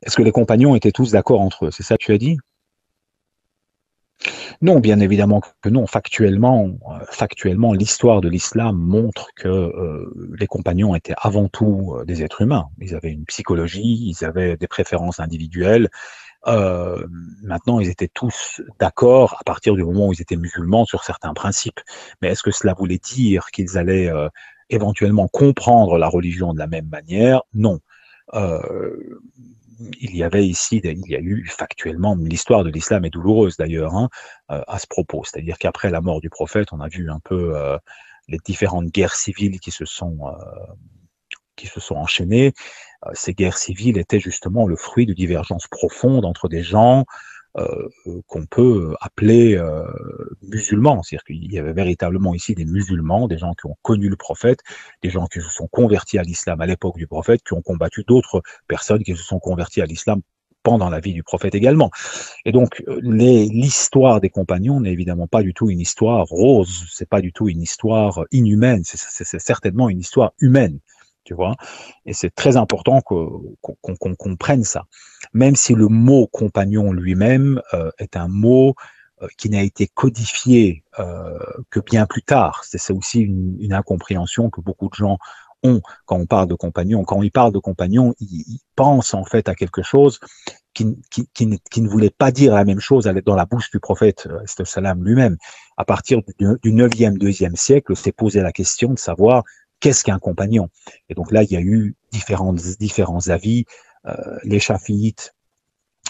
Est-ce que les compagnons étaient tous d'accord entre eux? C'est ça que tu as dit? Non, bien évidemment que non. Factuellement, l'histoire de l'islam montre que les compagnons étaient avant tout des êtres humains. Ils avaient une psychologie, ils avaient des préférences individuelles. Maintenant, ils étaient tous d'accord à partir du moment où ils étaient musulmans sur certains principes. Mais est-ce que cela voulait dire qu'ils allaient éventuellement comprendre la religion de la même manière? Non. Euh, il y avait ici, il y a eu factuellement, l'histoire de l'islam est douloureuse d'ailleurs hein, à ce propos. C'est-à-dire qu'après la mort du prophète, on a vu un peu les différentes guerres civiles qui se sont enchaînées. Ces guerres civiles étaient justement le fruit de divergences profondes entre des gens qu'on peut appeler musulmans. C'est-à-dire qu'il y avait véritablement ici des musulmans, des gens qui ont connu le prophète, des gens qui se sont convertis à l'islam à l'époque du prophète, qui ont combattu d'autres personnes qui se sont converties à l'islam pendant la vie du prophète également. Et donc, l'histoire des compagnons n'est évidemment pas du tout une histoire rose, c'est pas du tout une histoire inhumaine, c'est certainement une histoire humaine. Tu vois, et c'est très important qu'on comprenne ça. Même si le mot compagnon lui-même est un mot qui n'a été codifié que bien plus tard. C'est aussi une incompréhension que beaucoup de gens ont quand on parle de compagnon. Quand ils parlent de compagnon, ils pensent en fait à quelque chose qui ne voulait pas dire la même chose dans la bouche du prophète salam lui-même. À partir du 9e, 2e siècle, s'est posé la question de savoir qu'est-ce qu'un compagnon. Et donc là, il y a eu différents avis. Les chafiites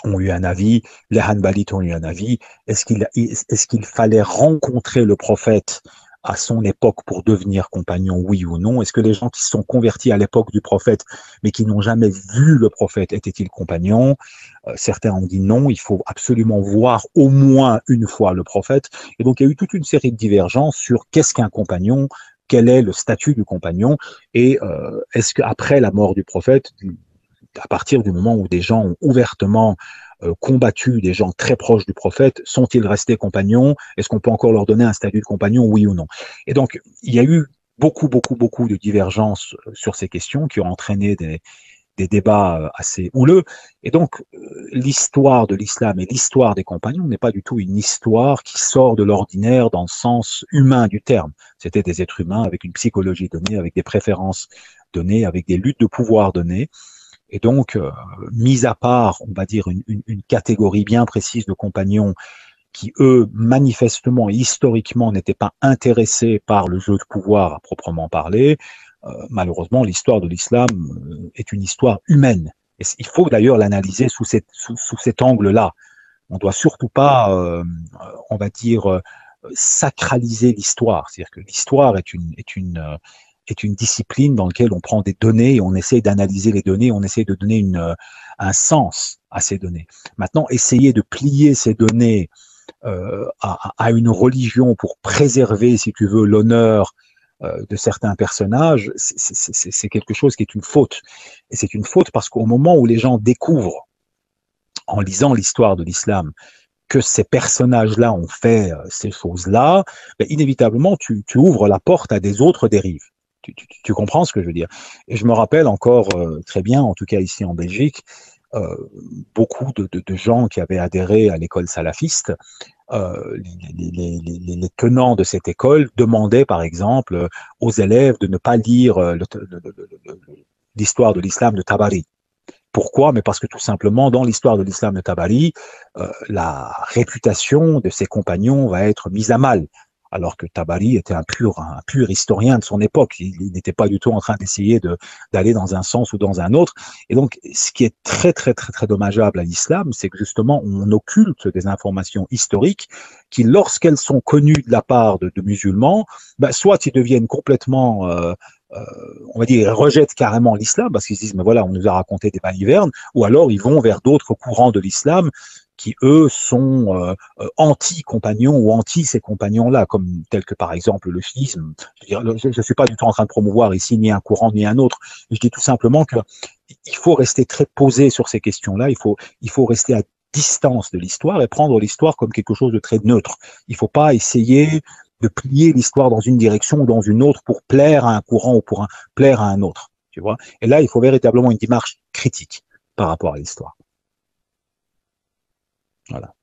ont eu un avis, les hanbalites ont eu un avis. Est-ce qu'il fallait rencontrer le prophète à son époque pour devenir compagnon, oui ou non? Est-ce que les gens qui se sont convertis à l'époque du prophète, mais qui n'ont jamais vu le prophète, étaient-ils compagnons? Certains ont dit non, il faut absolument voir au moins une fois le prophète. Et donc, il y a eu toute une série de divergences sur qu'est-ce qu'un compagnon, quel est le statut du compagnon, et est-ce qu'après la mort du prophète, à partir du moment où des gens ont ouvertement combattu des gens très proches du prophète, sont-ils restés compagnons? Est-ce qu'on peut encore leur donner un statut de compagnon, oui ou non? Et donc, il y a eu beaucoup de divergences sur ces questions qui ont entraîné des débats assez houleux. Et donc, l'histoire de l'islam et l'histoire des compagnons n'est pas du tout une histoire qui sort de l'ordinaire dans le sens humain du terme. C'était des êtres humains avec une psychologie donnée, avec des préférences données, avec des luttes de pouvoir données. Et donc, mis à part, on va dire, une catégorie bien précise de compagnons qui, eux, manifestement et historiquement n'étaient pas intéressés par le jeu de pouvoir à proprement parler, malheureusement, l'histoire de l'islam est une histoire humaine. Et il faut d'ailleurs l'analyser sous cet angle-là. On ne doit surtout pas, on va dire, sacraliser l'histoire. C'est-à-dire que l'histoire est une discipline dans laquelle on prend des données et on essaie d'analyser les données, on essaie de donner un sens à ces données. Maintenant, essayer de plier ces données à une religion pour préserver, si tu veux, l'honneur de certains personnages, c'est quelque chose qui est une faute. Et c'est une faute parce qu'au moment où les gens découvrent, en lisant l'histoire de l'islam, que ces personnages-là ont fait ces choses-là, ben, inévitablement, tu ouvres la porte à des autres dérives. Tu comprends ce que je veux dire? Et je me rappelle encore très bien, en tout cas ici en Belgique, euh, beaucoup de gens qui avaient adhéré à l'école salafiste, les tenants de cette école demandaient par exemple aux élèves de ne pas lire l'histoire de l'islam de Tabari. Pourquoi? Mais parce que tout simplement, dans l'histoire de l'islam de Tabari, la réputation de ses compagnons va être mise à mal. Alors que Tabari était un pur historien de son époque. Il n'était pas du tout en train d'essayer d'aller dans un sens ou dans un autre. Et donc, ce qui est très dommageable à l'islam, c'est que justement, on occulte des informations historiques qui, lorsqu'elles sont connues de la part de musulmans, ben, soit ils deviennent complètement on va dire, ils rejettent carrément l'islam parce qu'ils se disent, mais voilà, on nous a raconté des balivernes, ou alors ils vont vers d'autres courants de l'islam qui, eux, sont anti-compagnons ou anti ces compagnons-là, comme tel que, par exemple, le chiisme. Je ne suis pas du tout en train de promouvoir ici ni un courant ni un autre. Je dis tout simplement que il faut rester très posé sur ces questions-là, il faut rester à distance de l'histoire et prendre l'histoire comme quelque chose de très neutre. Il ne faut pas essayer de plier l'histoire dans une direction ou dans une autre pour plaire à un courant ou pour plaire à un autre, tu vois. Et là, il faut véritablement une démarche critique par rapport à l'histoire. Voilà.